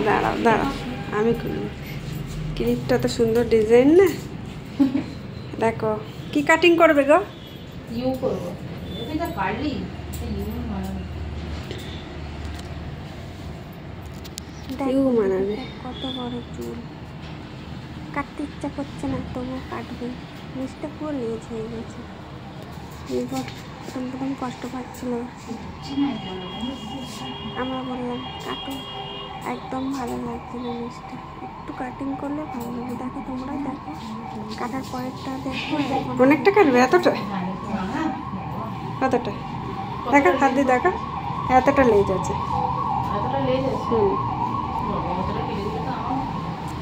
দাঁড়াও দাঁড়াও, আমি খুলব। ক্লিপটা তো সুন্দর ডিজাইন না, দেখো কি কাটিং করবে গো? ইউ করব, এটা কাটলি ইউ মানাবে, ইউ মানাবে। কত বড় চুল, কাটতে ইচ্ছা করছে না, তবুও কাটবে। জিনিসটা পুরো লেজ হয়ে গেছে। এবার প্রথম প্রথম কষ্ট পাচ্ছিল, আমরা বললাম কাটো, একদম ভালো লাগছে না জিনিসটা, একটু কাটিং করলে ভালো লাগবে। দেখো তোমরা দেখো, কাটার পরেরটা দেখো। অনেকটা কাটবে, এতটা কতটা দেখা, হাত দিয়ে দেখা, এতটা লেজ আছে। এতটা লেজ আছে? হুম, বাবা এতটা কেটে দিলে তো আমার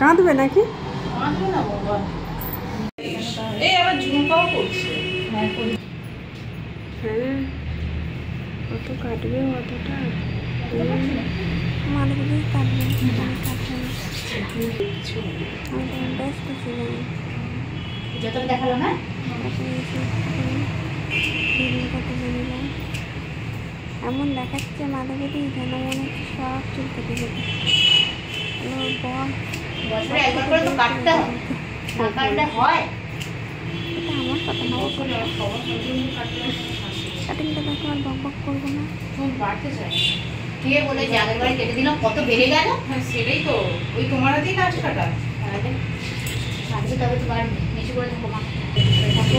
কাঁদবে নাকি? কাটবে না বাবা। এই আবার ঝুমকাও করছে। হ্যাঁ করি। হ্যাঁ, কত কাটবে অতটা? মাদের দিয়ে কাটবে, কাটবে না। আমি ব্যস্ত ছিলাম, যতটা দেখালো না তারপরে এসে ভিডিওটা তুলে নিলাম। এমন দেখাচ্ছে মাদাকে যেন মনে হচ্ছে সব চুল কেটে যেতে। বল, বছরে একবার করে তো কাটতে হয়, না কাটলে হয়? এটা আমার কথা না, কাটিংটা দেখো, আর বক বক করবো না। চুল বাড়তে চাই, কে বলে যে আগের বারে কেটে দিলাম কত বেড়ে গেল? হ্যাঁ সেটাই তো, ওই তোমার হাতেই কাজ কাটা। আজকে তবে তো বাড়বে, নিচু করে থাকো মা, থাকো।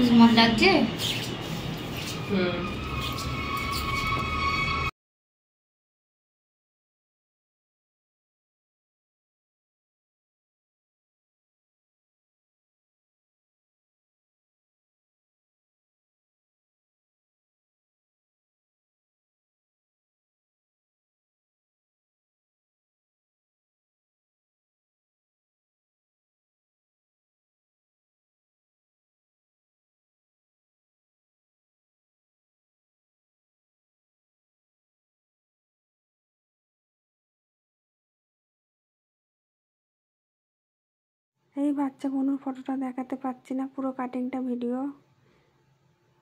সুমন লাগছে? এই বাচ্চা বোনের ফটোটা দেখাতে পারছি না, পুরো কাটিংটা ভিডিও।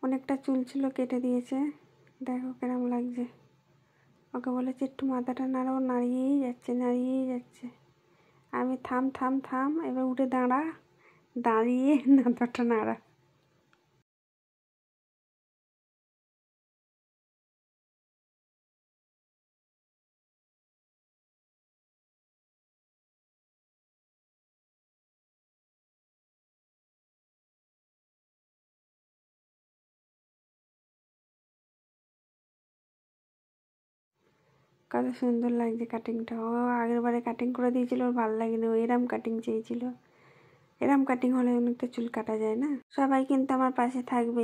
অনেকটা চুল ছিল, কেটে দিয়েছে। দেখো কেরম লাগছে। ওকে বলেছে একটু মাথাটা নাড়াও, নাড়িয়েই যাচ্ছে, নাড়িয়েই যাচ্ছে। আমি থাম থাম থাম, এবার উঠে দাঁড়া, দাঁড়িয়ে মাথাটা নাড়া। কত সুন্দর লাগছে কাটিংটা। ও আগের বারে কাটিং করে দিয়েছিল, ওর ভালো লাগেনি, ও এরম কাটিং চেয়েছিল। এরম কাটিং হলে অনেকটা চুল কাটা যায় না। সবাই কিন্তু আমার পাশে থাকবে।